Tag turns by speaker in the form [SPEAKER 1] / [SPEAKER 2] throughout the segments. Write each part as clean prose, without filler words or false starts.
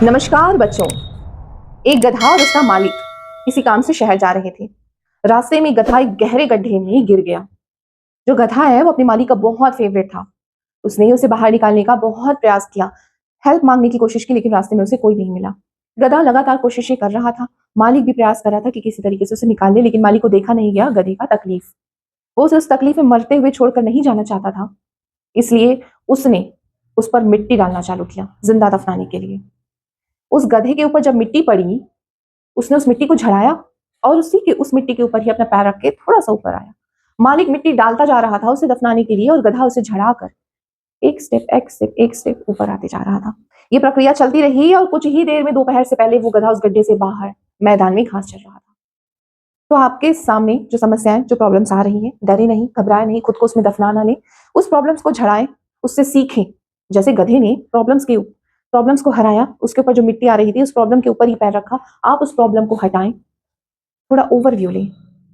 [SPEAKER 1] नमस्कार बच्चों। एक गधा और उसका मालिक किसी काम से शहर जा रहे थे। रास्ते में गधा एक गहरे गड्ढे में गिर गया। जो गधा है वो अपने मालिक का बहुत फेवरेट था। उसने उसे बाहर निकालने का बहुत प्रयास किया, हेल्प मांगने की कोशिश की, लेकिन रास्ते में उसे कोई नहीं मिला। गधा लगातार कोशिशें कर रहा था। मालिक भी प्रयास कर रहा था कि किसी तरीके से उसे निकाल ले, लेकिन मालिक को देखा नहीं गया गधे का तकलीफ। वो उसे उस तकलीफ में मरते हुए छोड़कर नहीं जाना चाहता था, इसलिए उसने उस पर मिट्टी डालना चालू किया जिंदा दफनाने के लिए। उस गधे के ऊपर जब मिट्टी पड़ी, उसने उस मिट्टी को झड़ाया और उस मिट्टी के ऊपर ही अपना पैर रख के थोड़ा सा ऊपर आया। मालिक मिट्टी डालता जा रहा था उसे दफनाने के लिए, और गधा उसे झड़ाकर एक स्टेप ऊपर आते जा रहा था। ये प्रक्रिया चलती रही और कुछ ही देर में दोपहर से पहले वो गधा उस गड्ढे से बाहर मैदान में घास चल रहा था। तो आपके सामने जो समस्याएं, जो प्रॉब्लम्स आ रही हैं, डरे नहीं, घबराए नहीं, खुद को उसमें दफना ना लें। उस प्रॉब्लम्स को झड़ाएं, उससे सीखें। जैसे गधे ने प्रॉब्लम्स को हराया, उसके ऊपर जो मिट्टी आ रही थी उस प्रॉब्लम के ऊपर ही पैर रखा। आप उस प्रॉब्लम को हटाएं, थोड़ा ओवरव्यू लें,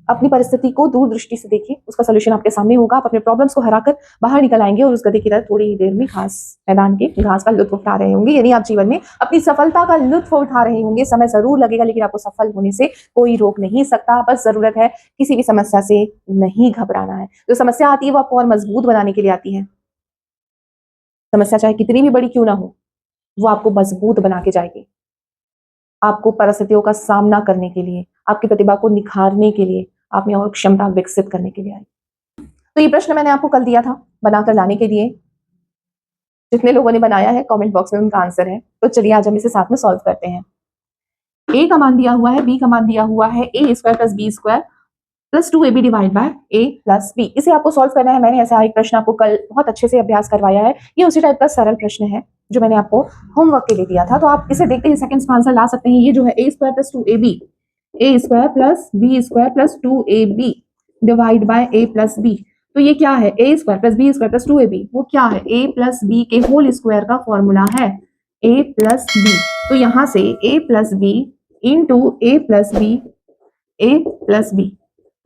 [SPEAKER 1] अपनी परिस्थिति को दूरदृष्टि से देखिए, उसका सोल्यूशन आपके सामने होगा। आप अपने प्रॉब्लम्स को हराकर बाहर निकल आएंगे और उस गधे की तरह थोड़ी ही देर में मैदान के घास का लुत्फ उठा रहे होंगे। यानी आप जीवन में अपनी सफलता का लुत्फ उठा रहे होंगे। समय जरूर लगेगा, लेकिन आपको सफल होने से कोई रोक नहीं सकता। बस जरूरत है किसी भी समस्या से नहीं घबराना है। जो समस्या आती है वो आपको और मजबूत बनाने के लिए आती है। समस्या चाहे कितनी भी बड़ी क्यों ना हो, वो आपको मजबूत बना के जाएगी। आपको परिस्थितियों का सामना करने के लिए, आपकी प्रतिभा को निखारने के लिए, आप में और क्षमता विकसित करने के लिए आई। तो ये प्रश्न मैंने आपको कल दिया था बनाकर लाने के लिए। जितने लोगों ने बनाया है कमेंट बॉक्स में उनका आंसर है। तो चलिए आज हम इसे साथ में सॉल्व करते हैं। ए का मान दिया हुआ है, बी का मान दिया हुआ है, a square plus b square plus 2ab divide by a plus b. इसे आपको सॉल्व करना है। मैंने ऐसा एक प्रश्न आपको कल बहुत अच्छे से अभ्यास करवाया है। ये उसी टाइप का सरल प्रश्न है जो मैंने आपको होमवर्क के लिए दिया था। तो आप इसे देखते ही सेकंड्स में आंसर ला सकते हैं। ये जो है a square plus 2ab, a square plus b square plus 2ab divide by a plus b. तो ये क्या है? A square plus b square plus 2ab। वो क्या है? ए प्लस बी के होल स्क्वायर का फॉर्मूला है ए प्लस बी। तो यहां से a plus b into a plus b, a plus b.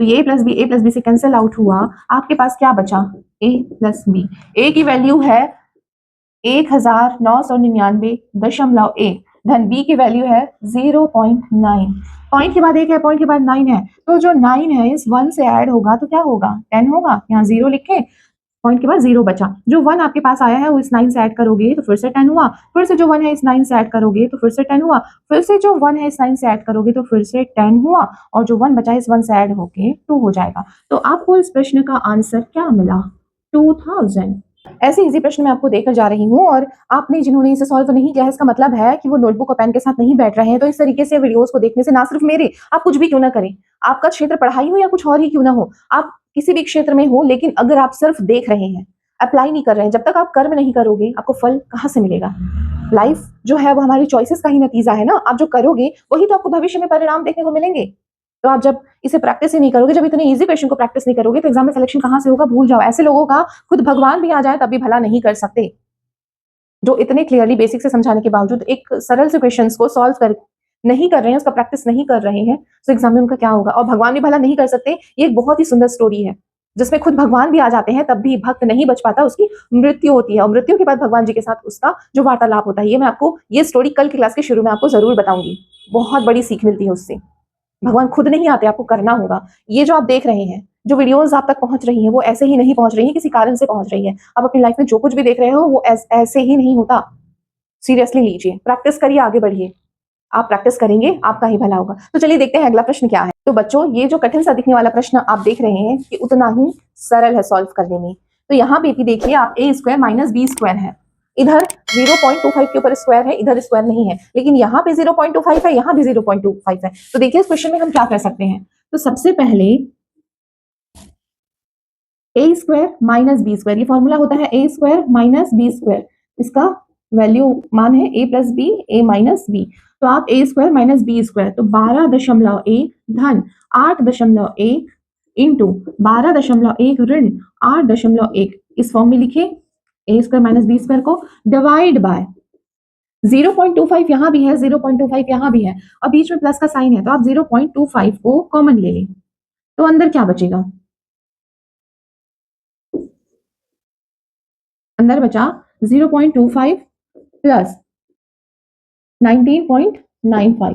[SPEAKER 1] तो ये ए प्लस बी से कैंसिल आउट हुआ। आपके पास क्या बचा? ए प्लस बी। ए की वैल्यू है 1999.1 धन बी की वैल्यू है 0.9। पॉइंट के बाद एक है, पॉइंट के बाद 9 है। तो जो 9 है इस 1 से ऐड होगा तो क्या होगा? 10 होगा। यहाँ 0 लिखे, पॉइंट के बाद 0 बचा। जो 1 आपके पास आया है वो इस 9 से ऐड करोगे तो फिर से 10 हुआ। फिर से जो 1 है इस 9 से ऐड करोगे तो फिर से 10 हुआ। फिर से जो 1 है इस 9 से ऐड करोगे तो फिर से 10 हुआ। और जो 1 बचा इस 1 से ऐड होके 2 हो जाएगा। तो आपको इस प्रश्न का आंसर क्या मिला? 2000। ऐसे इजी प्रश्न मैं आपको देकर जा रही हूँ, और आपने जिन्होंने इसे सॉल्व नहीं किया है इसका मतलब है कि वो नोटबुक और पेन के साथ नहीं बैठ रहे हैं। तो इस तरीके से वीडियोस को देखने से, ना सिर्फ मेरे, आप कुछ भी क्यों ना करें, आपका क्षेत्र पढ़ाई हो या कुछ और ही क्यों ना हो, आप किसी भी क्षेत्र में हो, लेकिन अगर आप सिर्फ देख रहे हैं, अप्लाई नहीं कर रहे हैं, जब तक आप कर्म नहीं करोगे आपको फल कहाँ से मिलेगा? लाइफ जो है वो हमारी चॉइसेस का ही नतीजा है ना। आप जो करोगे वही तो आपको भविष्य में परिणाम देखने को मिलेंगे। तो आप जब इसे प्रैक्टिस ही नहीं करोगे, जब इतने इजी क्वेश्चन को प्रैक्टिस नहीं करोगे, तो एग्जाम में सिलेक्शन कहाँ से होगा? भूल जाओ। ऐसे लोगों का खुद भगवान भी आ जाए तब भी भला नहीं कर सकते, जो इतने क्लियरली बेसिक से समझाने के बावजूद एक सरल से क्वेश्चंस को सॉल्व कर नहीं कर रहे हैं, उसका प्रैक्टिस नहीं कर रहे हैं, तो एग्जाम में उनका क्या होगा? और भगवान भी भला नहीं कर सकते। ये एक बहुत ही सुंदर स्टोरी है जिसमें खुद भगवान भी आ जाते हैं, तब भी भक्त नहीं बच पाता, उसकी मृत्यु होती है, और मृत्यु के बाद भगवान जी के साथ उसका जो वार्तालाप होता है, ये मैं आपको, ये स्टोरी कल की क्लास के शुरू में आपको जरूर बताऊंगी। बहुत बड़ी सीख मिलती है उससे। भगवान खुद नहीं आते, आपको करना होगा। ये जो आप देख रहे हैं, जो वीडियोस आप तक पहुंच रही हैं, वो ऐसे ही नहीं पहुंच रही है, किसी कारण से पहुंच रही है। आप अपनी लाइफ में जो कुछ भी देख रहे हो वो ऐसे ही नहीं होता। सीरियसली लीजिए, प्रैक्टिस करिए, आगे बढ़िए। आप प्रैक्टिस करेंगे, आपका ही भला होगा। तो चलिए देखते हैं अगला प्रश्न क्या है। तो बच्चों, ये जो कठिन सा दिखने वाला प्रश्न आप देख रहे हैं कि उतना ही सरल है सॉल्व करने में। तो यहाँ पे भी देखिए, आप ए स्क्वायर माइनस बी स्क्वायर है, इधर 0.25 के ऊपर स्क्वायर है, इधर स्क्वायर नहीं है, लेकिन यहाँ पे 0.25 है, यहाँ भी 0.25 है। तो देखिए इस क्वेश्चन में हम क्या कर सकते हैं। तो सबसे पहले ए स्क्वायर माइनस बी स्क्वायर, ये फॉर्मूला होता है a square minus B square. इसका वैल्यू मान है a plus b, A minus B. तो आप ए स्क्वायर माइनस बी स्क्वायर, तो 12.1 धन 8.1 इंटू 12.1 ऋण 8.1, इस फॉर्म में लिखे ए स्क्वायर माइनस बी स्क्वायर को, डिवाइड बाय 0.25 यहां भी है, 0.25 यहां भी है, और बीच में प्लस का साइन है, तो आप 0.25 को कॉमन ले लें। तो अंदर क्या बचेगा? अंदर बचा 0.25 प्लस 19.95।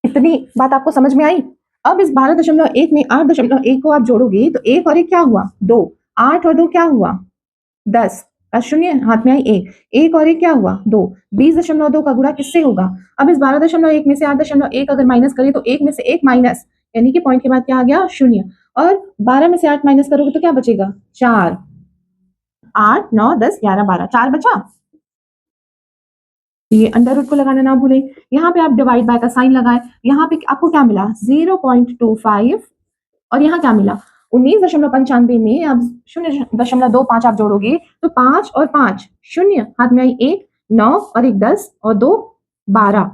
[SPEAKER 1] इतनी बात आपको समझ में आई? अब इस 12.1 में 8.1 को आप जोड़ोगे तो 1 और 1 क्या हुआ? 2। 8 और 2 क्या हुआ? 10 का शून्य हाथ में आई 1। 1 और 1 क्या हुआ? 2। 20.2 का गुणा किससे होगा? अब इस 12.1 में से 8.1 अगर माइनस करें तो 1 में से 1 माइनस, यानी कि पॉइंट के बाद क्या आ गया? शून्य। और 12 में से 8 माइनस करोगे तो क्या बचेगा? 4। 8 9 10 11 12 4 बचा। ये अंडर रूट को लगाना ना भूलें। यहाँ पे आप डिवाइड बाय का साइन लगाएं। यहाँ पे आपको क्या मिला? 0.25। और यहाँ क्या मिला? 19.95 में अब 0.25 आप जोड़ोगे तो 5 और 5 शून्य हाथ में आई 1। 9 और 1 10 और 2 12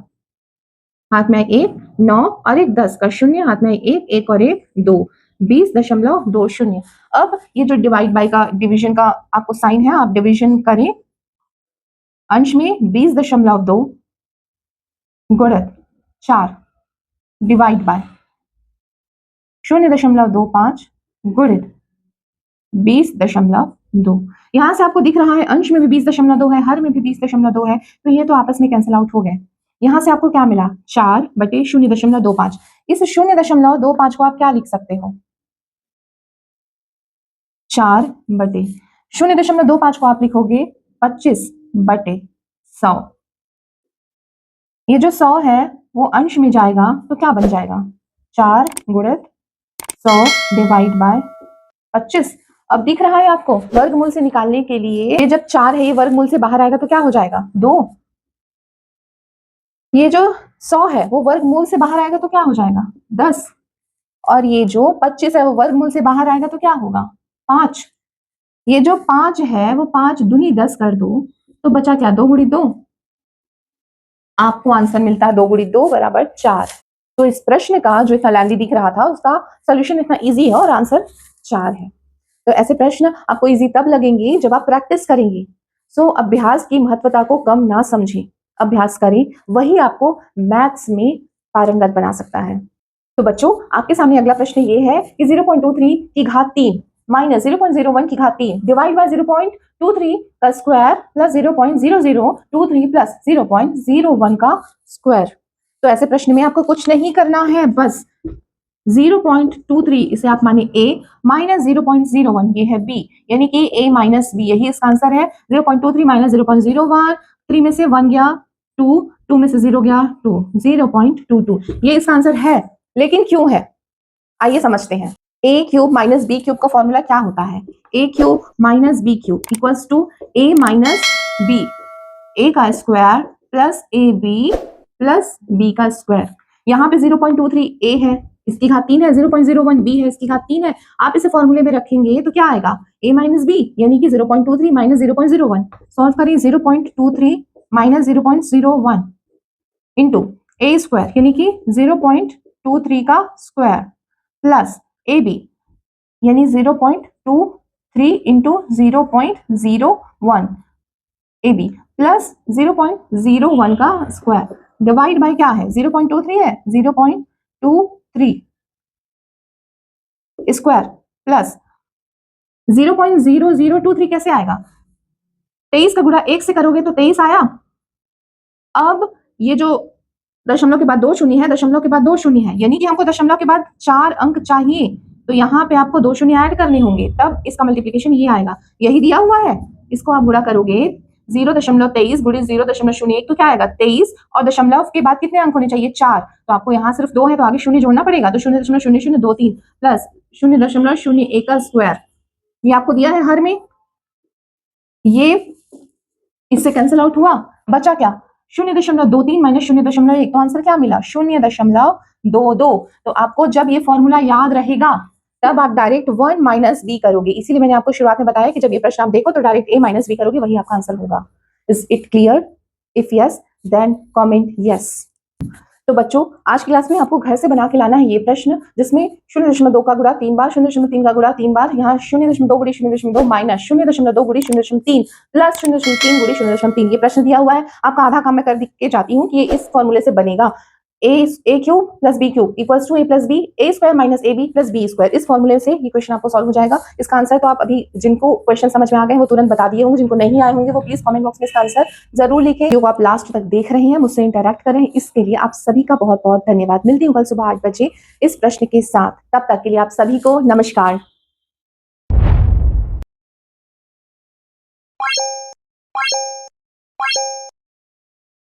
[SPEAKER 1] हाथ में आई 1। 9 और 1 10 का शून्य हाथ में आई 1। 1 और 1 2। 20.20। अब ये जो डिवाइड बाय का डिवीजन का आपको साइन है, आप डिवीजन करें। अंश में 20.2 गुणित 4 डिवाइड बाय 0.25 गुणित 20.2। यहां से आपको दिख रहा है अंश में भी 20.2 है, हर में भी 20.2 है, तो ये तो आपस में कैंसिल आउट हो गए। यहां से आपको क्या मिला? 4/0.25। इस 0.25 को आप क्या लिख सकते हो? 4/0.25 को आप लिखोगे 25/100। ये जो 100 है वो अंश में जाएगा तो क्या बन जाएगा? 4 गुणित 100 डिवाइड बाय 25। अब दिख रहा है आपको? वर्गमूल से निकालने के लिए ये जब 4 है ये वर्गमूल से बाहर आएगा तो क्या हो जाएगा? 2। ये जो 100 है वो वर्गमूल से बाहर आएगा तो क्या हो जाएगा? 10। और ये जो 25 है वो वर्गमूल से बाहर आएगा तो क्या होगा? 5। ये जो 5 है वो 5 दूनी 10 कर दो तो बचा क्या? 2 गुणी 2। आपको आंसर मिलता है 2 गुणी 2 बराबर 4। तो इस प्रश्न का जो इतना लेंथी दिख रहा था उसका सोल्यूशन इतना इजी है और आंसर 4 है। तो ऐसे प्रश्न आपको इजी तब लगेंगे जब आप प्रैक्टिस करेंगे। सो अभ्यास की महत्वता को कम ना समझें, अभ्यास करें, वही आपको मैथ्स में पारंगत बना सकता है। तो बच्चों आपके सामने अगला प्रश्न ये है कि 0.23 की घात 3 माइनस 0.01 की घात 3 डिवाइड बाय 0.23 का स्क्वायर प्लस 0.0023 प्लस 0.01 का स्क्वायर। तो ऐसे प्रश्न में आपको कुछ नहीं करना है, बस 0.23 इसे आप माने a माइनस 0.01 ये है b, यानी कि a माइनस b, यही इसका आंसर है। 0.23 माइनस 0.01, 3 में से 1 गया 2, 2 में से 0 गया 2, 0.22 ये इसका आंसर है। लेकिन क्यों है आइए समझते हैं। a cube minus b cube का फॉर्मूला क्या होता है? a cube minus b cube equals to a minus b, a का square plus ab plus b का स्क्वायर। यहाँ पे 0.23 a है, इसकी घात 3 है, 0.01 b है, इसकी घात 3 है। आप इसे फॉर्मूले में रखेंगे तो क्या आएगा? a माइनस b, यानी कि 0.23 माइनस 0.01। सॉल्व करिए 0.23 माइनस 0.01 इंटू a स्क्वायर, यानी कि 0.23 का स्क्वायर प्लस ab, यानी 0.23 इंटू 0.01 ab प्लस 0.01 का स्क्वायर डिवाइड बाय क्या है? 0.23 है, 0.23 स्क्वायर प्लस 0.0023 कैसे आएगा? 23 का गुणा 1 से करोगे तो 23 आया। अब ये जो दशमलव के बाद 2 शून्य है, दशमलव के बाद 2 शून्य है, यानी कि हमको दशमलव के बाद 4 अंक चाहिए, तो यहाँ पे आपको 2 शून्य ऐड करने होंगे, तब इसका मल्टीप्लिकेशन ये आएगा। यही दिया हुआ है, इसको आप गुणा करोगे 0.23 गुणित 0.01 तो क्या आएगा? 23। और दशमलव के बाद कितने अंक होने चाहिए? 4। तो आपको यहाँ सिर्फ 2 है तो आगे शून्य जोड़ना पड़ेगा, तो 0.0023 प्लस 0.01 का स्क्वायर, ये आपको दिया है हर में, ये इससे कैंसिल आउट हुआ, बचा क्या? 0.23 माइनस 0.1, तो आंसर क्या मिला? 0.22। तो आपको जब ये फॉर्मूला याद रहेगा तब आप डायरेक्ट 1 माइनस बी करोगे। इसीलिए मैंने आपको शुरुआत में बताया कि जब ये प्रश्न आप देखो तो डायरेक्ट a माइनस बी करोगे, वही आपका आंसर होगा। Is it clear? If yes then comment yes. तो बच्चों आज की क्लास में आपको घर से बना के लाना है ये प्रश्न, जिसमें 0.2 का गुणा 3 बार, 0.3 का गुणा 3 बार, यहाँ 0.2 गुणी 0.2 माइनस 0.2 गुणी 0.3 प्लस 0.3 गुणी 0.3 ये प्रश्न दिया हुआ है। आपका आधा काम मैं कर के जाती हूँ कि ये इस फॉर्मूले से बनेगा। A cube plus b cube equals to a plus b, a square minus a b plus b square. इस फॉर्मूले से ये क्वेश्चन आपको सॉल्व हो जाएगा। इसका आंसर तो आप अभी जिनको क्वेश्चन समझ में आ गए वो तुरंत बता दिए होंगे, जिनको नहीं आए होंगे वो प्लीज कमेंट बॉक्स में इसका आंसर जरूर लिखें। जो आप लास्ट तक देख रहे हैं, मुझसे इंटरेक्ट कर रहे हैं, इसके लिए आप सभी का बहुत बहुत धन्यवाद। मिलती हूँ कल सुबह 8 बजे इस प्रश्न के साथ। तब तक के लिए आप सभी को नमस्कार।